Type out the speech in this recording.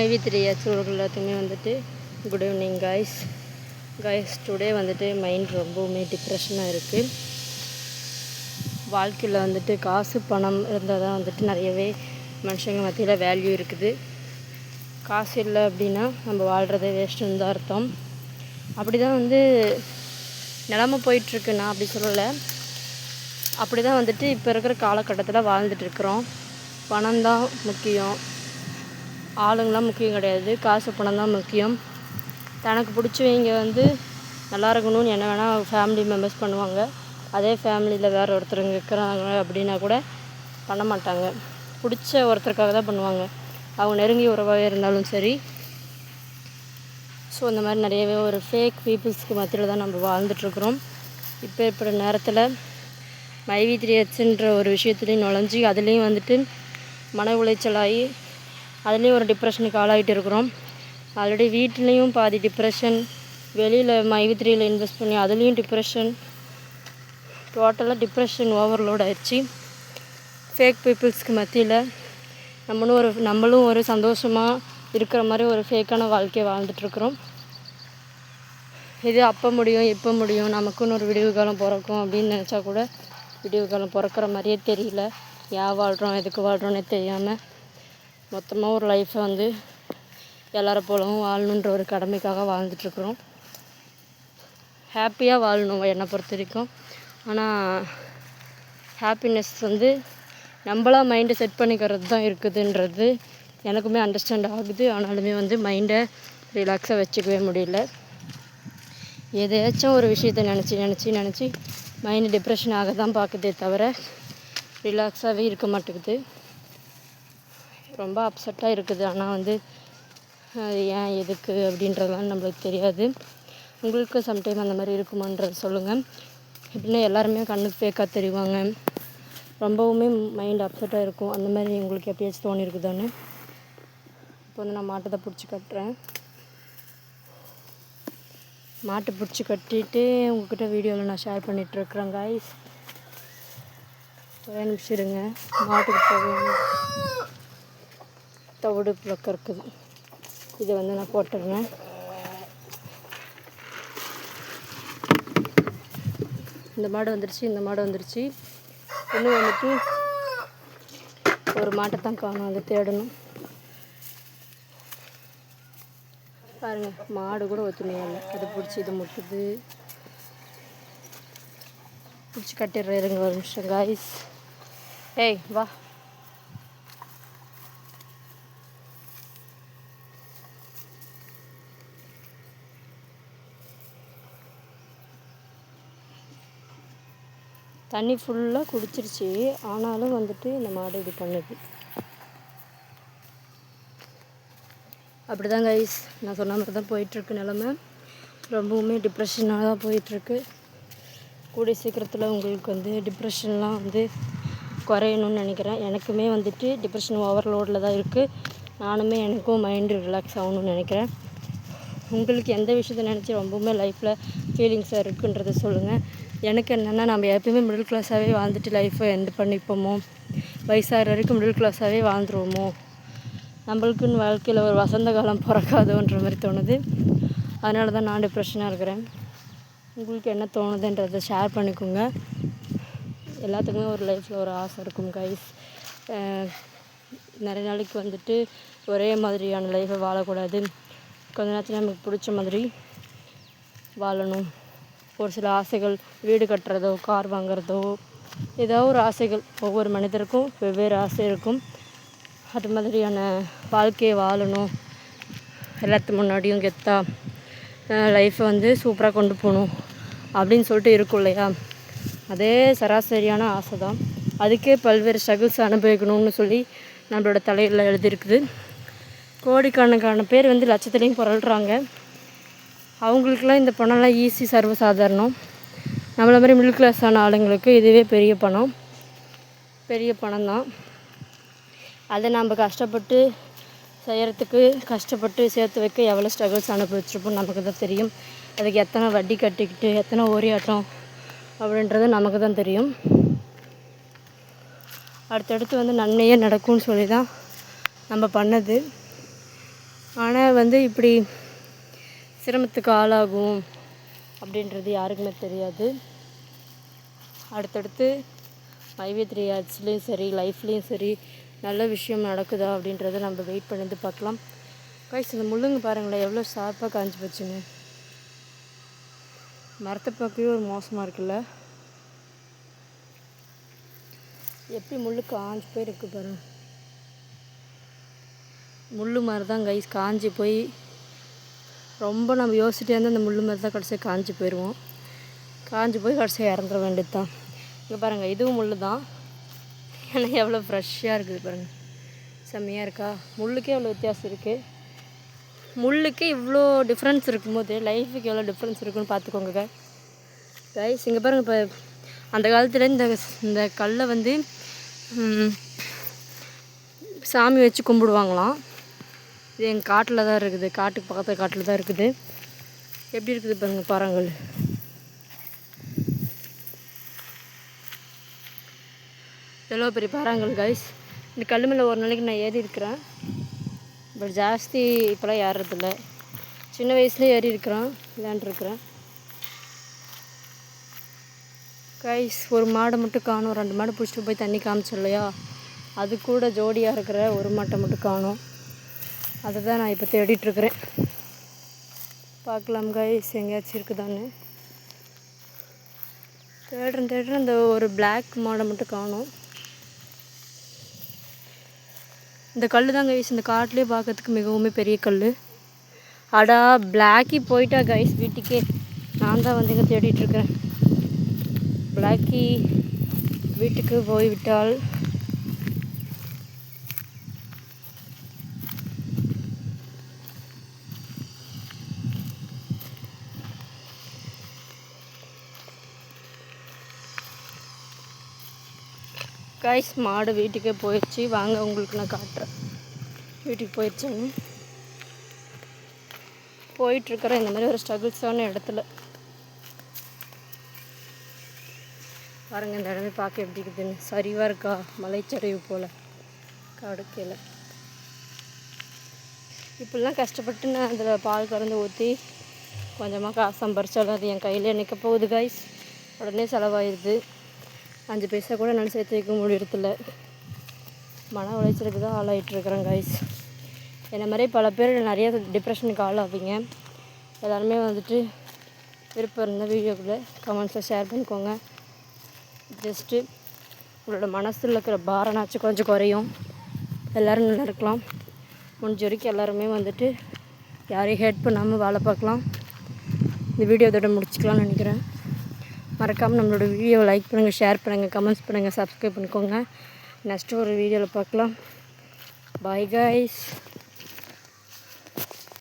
IV3H எல்லாத்துக்குமே வந்துட்டு good evening guys today வந்துட்டு மைண்ட் ரொம்பவுமே டிப்ரெஷனாக இருக்குது. வாழ்க்கையில் வந்துட்டு காசு பணம் இருந்தால் தான் வந்துட்டு நிறையவே மனுஷங்க மத்தியில் வேல்யூ இருக்குது. காசு இல்லை அப்படின்னா நம்ம வாழ்கிறதே வேஸ்ட்டுன்னு தான் அர்த்தம். அப்படி தான் வந்து நிலமை போயிட்டுருக்கு. நான் அப்படி சொல்லலை, அப்படி தான் வந்துட்டு இப்போ இருக்கிற காலகட்டத்தில் வாழ்ந்துட்டுருக்குறோம். பணம் தான் முக்கியம், ஆளுங்களாம் முக்கியம் கிடையாது. காசு பணம் தான் முக்கியம். தனக்கு பிடிச்சவங்க வந்து நல்லா இருக்கணும்னு என்ன வேணால் ஃபேமிலி மெம்பர்ஸ் பண்ணுவாங்க. அதே ஃபேமிலியில் வேறு ஒருத்தருங்க இருக்கிறாங்க அப்படின்னா கூட பண்ண மாட்டாங்க. பிடிச்ச ஒருத்தருக்காக தான் பண்ணுவாங்க, அவங்க நெருங்கிய உறவாகவே இருந்தாலும் சரி. ஸோ இந்த மாதிரி நிறையவே ஒரு ஃபேக் பீப்புள்ஸ்க்கு மத்தியில் தான் நம்ம வாழ்ந்துட்டுருக்குறோம். இப்போ இப்படி நேரத்தில் IV3Hன்ற ஒரு விஷயத்துலேயும் நுழைஞ்சி அதுலேயும் வந்துட்டு மன உளைச்சலாகி அதுலேயும் ஒரு டிப்ரெஷனுக்கு ஆளாகிட்டு இருக்கிறோம். ஆல்ரெடி வீட்லேயும் பாதி டிப்ரெஷன், வெளியில் IV3யில் இன்வெஸ்ட் பண்ணி அதுலேயும் டிப்ரெஷன், டோட்டலாக டிப்ரெஷன் ஓவர்லோட் ஆயிடுச்சு. ஃபேக் பீப்புள்ஸ்க்கு மத்தியில் நம்மளும் ஒரு சந்தோஷமாக இருக்கிற மாதிரி ஒரு ஃபேக்கான வாழ்க்கையை வாழ்ந்துட்டுருக்குறோம். இது அப்போ முடியும் இப்போ முடியும், நமக்குன்னு ஒரு விடிவு காலம் பிறக்கும் அப்படின்னு நினச்சா கூட விடிவு காலம் பிறக்கிற மாதிரியே தெரியல. ஏன் வாழ்கிறோம் எதுக்கு வாழ்கிறோன்னே தெரியாமல் மொத்தமாக ஒரு லைஃப்பை வந்து எல்லாரை போலவும் வாழணுன்ற ஒரு கடமைக்காக வாழ்ந்துட்டுருக்குறோம். ஹாப்பியாக வாழணும் என்னை பொறுத்த வரைக்கும். ஆனால் ஹாப்பினஸ் வந்து நம்மளாக மைண்டை செட் பண்ணிக்கிறது தான் இருக்குதுன்றது எனக்குமே அண்டர்ஸ்டாண்ட் ஆகுது. ஆனாலுமே வந்து மைண்டை ரிலாக்ஸாக வச்சுக்கவே முடியல. எதாச்சும் ஒரு விஷயத்தை நினச்சி மைண்டு டிப்ரெஷன் ஆக தான் பார்க்குதே தவிர ரிலாக்ஸாகவே இருக்க மாட்டேங்குது. ரொம்ப அப்செட்டாக இருக்குது. ஆனால் வந்து ஏன் எதுக்கு அப்படின்றதுலாம் நம்மளுக்கு தெரியாது. உங்களுக்கு சம்டைம் அந்த மாதிரி இருக்குமான்றது சொல்லுங்கள். எப்படின்னா எல்லாருமே கண்ணுக்கு ஃபேக்காக தெரிவாங்க, ரொம்பவுமே மைண்ட் அப்செட்டாக இருக்கும். அந்த மாதிரி உங்களுக்கு எப்பயாச்சும் தோணியிருக்குதான்னு இப்போ வந்து நான் மாட்டை தான் பிடிச்சி கட்டுறேன். மாட்டை பிடிச்சி கட்டிட்டு உங்கள்கிட்ட வீடியோவில் நான் ஷேர் பண்ணிகிட்ருக்குறேன் கைஸ். ஒரே நிமிஷம் இருங்க. மாட்டுக்கு போக தவிடு புழக்க இருக்குது, இதை வந்து நான் போட்டுடுறேன். இந்த மாடு வந்துருச்சு. இன்னும் வந்துட்டு ஒரு மாட்டை தான் காணும், அதை தேடணும். பாருங்கள், மாடு கூட ஒத்துமையாக இல்லை. அதை பிடிச்சி இதை முட்டுது. பிடிச்சி கட்டிடுறேன், இருங்க ஒரு நிமிஷம் கைஸ். ஏய் வா. தண்ணி ஃபுல்லாக குடிச்சிருச்சு, ஆனாலும் வந்துட்டு இந்த மாடு இது பண்ணுது. அப்படி தான் கைஸ், நான் சொன்ன மாதிரி தான் போயிட்டுருக்கு நிலமை. ரொம்பவுமே டிப்ரெஷனாக தான் போயிட்டுருக்கு. கூடிய சீக்கிரத்தில் உங்களுக்கு வந்து டிப்ரெஷன்லாம் வந்து குறையணும்னு நினைக்கிறேன். எனக்குமே வந்துட்டு டிப்ரெஷன் ஓவர்லோடில் தான் இருக்குது. எனக்கும் மைண்டு ரிலாக்ஸ் ஆகணும்னு நினைக்கிறேன். உங்களுக்கு எந்த விஷயத்தை நினச்சி ரொம்பவுமே லைஃப்பில் ஃபீலிங்ஸாக இருக்குன்றதை சொல்லுங்கள். எனக்கு என்னென்னா, நம்ம எப்பயுமே மிடில் கிளாஸாகவே வாழ்ந்துட்டு லைஃப்பை எண்ட் பண்ணிப்போமோ, வயசாகிற வரைக்கும் மிடில் கிளாஸாகவே வாழ்ந்துருவோமோ, நம்மளுக்குன்னு வாழ்க்கையில் ஒரு வசந்த காலம் பிறக்காதோன்ற மாதிரி தோணுது. அதனால தான் நான் டிப்ரெஷனாக இருக்கிறேன். உங்களுக்கு என்ன தோணுதுன்றதை ஷேர் பண்ணிக்கோங்க. எல்லாத்துக்குமே ஒரு லைஃப்பில் ஒரு ஆசை இருக்கும் கைஸ். நிறைய நாளைக்கு வந்துட்டு ஒரே மாதிரியான லைஃப்பை வாழக்கூடாது. கொஞ்ச நேரத்தில் நமக்கு பிடிச்ச மாதிரி வாழணும். ஒரு சில ஆசைகள், வீடு கட்டுறதோ கார் வாங்குறதோ ஏதோ ஒரு ஆசைகள், ஒவ்வொரு மனிதருக்கும் வெவ்வேறு ஆசை இருக்கும். அது மாதிரியான வாழ்க்கையை வாழணும். எல்லாத்து முன்னாடியும் கெத்தா லைஃப்பை வந்து சூப்பராக கொண்டு போகணும் அப்படின்னு சொல்லிட்டு இருக்கும் இல்லையா, அதே சராசரியான ஆசை தான். அதுக்கே பல்வேறு ஸ்ட்ரகிள்ஸ் அனுபவிக்கணும்னு சொல்லி நம்மளோட தலையில் எழுதியிருக்குது. கோடிக்கணக்கான பேர் வந்து லட்சத்துலேயும் புரள்றாங்க. அவங்களுக்குலாம் இந்த பணம்லாம் ஈஸி, சர்வசாதாரணம். நம்மள மாதிரி மிடில் கிளாஸான ஆளுங்களுக்கு இதுவே பெரிய பணம் தான். அதை நம்ம கஷ்டப்பட்டு செய்கிறதுக்கு, கஷ்டப்பட்டு சேர்த்து வைக்க எவ்வளோ ஸ்ட்ரகிள்ஸ் அனுபவிச்சிருப்போம் நமக்கு தான் தெரியும். அதுக்கு எத்தனை வட்டி கட்டிக்கிட்டு எத்தனை ஓரியாட்டம் அப்படின்றது நமக்கு தான் தெரியும். அடுத்தடுத்து வந்து நன்மையே நடக்கும்னு சொல்லி தான் நம்ம பண்ணது. ஆனால் வந்து இப்படி சிரமத்துக்கு ஆளாகும் அப்படின்றது யாருக்குமே தெரியாது. அடுத்தடுத்து மைவி3 ஆட்ஸ்லேயும் சரி, லைஃப்லேயும் சரி நல்ல விஷயம் நடக்குதா அப்படின்றத நம்ம வெயிட் பண்ணி பார்க்கலாம். கைஸ், இந்த முள்ளுங்க பாருங்களேன் எவ்வளோ ஷார்ப்பாக காஞ்சி போச்சுன்னு. மரத்தை பார்க்கவே ஒரு மோசமாக இருக்குல்ல, எப்படி முள் காஞ்சி போய் இருக்கு பாருங்க. முள் மாதிரி தான் கைஸ் காஞ்சி போய் ரொம்ப நம்ம யோசிச்சுட்டே இருந்தால் அந்த முள் மாதிரி தான் கடைசியாக காஞ்சி போயிடுவோம். காஞ்சி போய் கடைசியாக இறந்துட வேண்டியது தான். இங்கே பாருங்கள், இதுவும் முள் தான். ஏன்னா எவ்வளோ ஃப்ரெஷ்ஷாக இருக்குது பாருங்கள், செம்மையாக இருக்கா. முள்ளுக்கே எவ்வளோ வித்தியாசம் இருக்குது. முள்ளுக்கு இவ்வளோ டிஃப்ரென்ஸ் இருக்கும்போது லைஃபுக்கு எவ்வளோ டிஃப்ரென்ஸ் இருக்குன்னு பார்த்துக்கோங்க கைஸ். இங்கே பாருங்கள், இப்போ அந்த காலத்தில் இந்த கல்லை வந்து சாமி வச்சு கும்பிடுவாங்களாம். இது எங்கள் காட்டில் தான் இருக்குது, காட்டுக்கு பக்கத்தில் காட்டில் தான் இருக்குது. எப்படி இருக்குது பாருங்கள் பாறாங்கல். எவ்வளோ பெரிய பாறாங்கல் கைஸ். இந்த கல் மேலே ஒரு நாளைக்கு நான் ஏறி இருக்கிறேன். பட் ஜாஸ்தி இப்போலாம் ஏறுறதில்ல. சின்ன வயசுலேயே ஏறி இருக்கிறேன், விளையாண்டுருக்குறேன் கைஸ். ஒரு மாடை மட்டும் காணும், 2 மாடை பிடிச்சிட்டு போய் தண்ணி காமிச்சோம் இல்லையா, அது கூட ஜோடியாக இருக்கிற ஒரு மாட்டை மட்டும் காணும். அதை தான் நான் இப்போ தேடிட்டுருக்குறேன். பார்க்கலாம் கைஸ் எங்கேயாச்சும் இருக்குதான்னு. தேடுறேன். அந்த ஒரு பிளாக் மாடை மட்டும் காணும். இந்த கல் தான் கைஸ் இந்த காட்டிலே பார்க்கறதுக்கு மிகவும் பெரிய கல். அடா, பிளாக்கி போயிட்டா கைஸ் வீட்டுக்கே. நான் தான் வந்து இங்கே தேடிட்டுருக்கிறேன். பிளாக்கி வீட்டுக்கு போய்விட்டால் கைஸ், மாடு வீட்டுக்கே போயிடுச்சு. வாங்க உங்களுக்கு நான் காட்டுறேன். வீட்டுக்கு போயிடுச்சுன்னு போயிட்டுருக்குறேன். இந்த மாதிரி ஒரு ஸ்ட்ரகிள்ஸான இடத்துல பாருங்கள். இந்த இடமே பார்க்க எப்படி இருக்குதுன்னு. சரிவாக இருக்கா, மலைச்சரிவு போல் காடு கீழே. இப்படிலாம் கஷ்டப்பட்டு நான் அதில் பால் கறந்து ஊற்றி கொஞ்சமாக காசு சம்பாரிச்சாலும் அது என் கையிலே நிற்க போகுது கைஸ். உடனே செலவாயிடுது. 5 பைசா கூட என்னால் சேர்த்து வைக்க முடியறதில்ல. மன உளைச்சலுக்கு தான் ஆளாகிட்டுருக்குறேன் கைஸ். என்ன மாதிரி பல பேர் நிறைய டிப்ரெஷனுக்கு ஆளாவீங்க. எல்லாருமே வந்துட்டு விருப்பம் இருந்த வீடியோக்குள்ளே கமெண்ட்ஸில் ஷேர் பண்ணிக்கோங்க. ஜஸ்ட்டு உங்களோட மனசில் இருக்கிற பாரனாச்சும் கொஞ்சம் குறையும். எல்லோரும் நல்லா இருக்கலாம். முடிஞ்ச வரைக்கும் எல்லாருமே வந்துட்டு யாரையும் ஹேட் பண்ணாமல் வாழ பார்க்கலாம். இந்த வீடியோ இதோட முடிச்சுக்கலாம்னு நினைக்கிறேன். மறக்காமல் நம்மளோட வீடியோவை லைக் பண்ணுங்கள், ஷேர் பண்ணுங்கள், கமெண்ட்ஸ் பண்ணுங்கள், சப்ஸ்கிரைப் பண்ணிக்கோங்க. நெக்ஸ்ட்டு ஒரு வீடியோவில் பார்க்கலாம். Bye guys.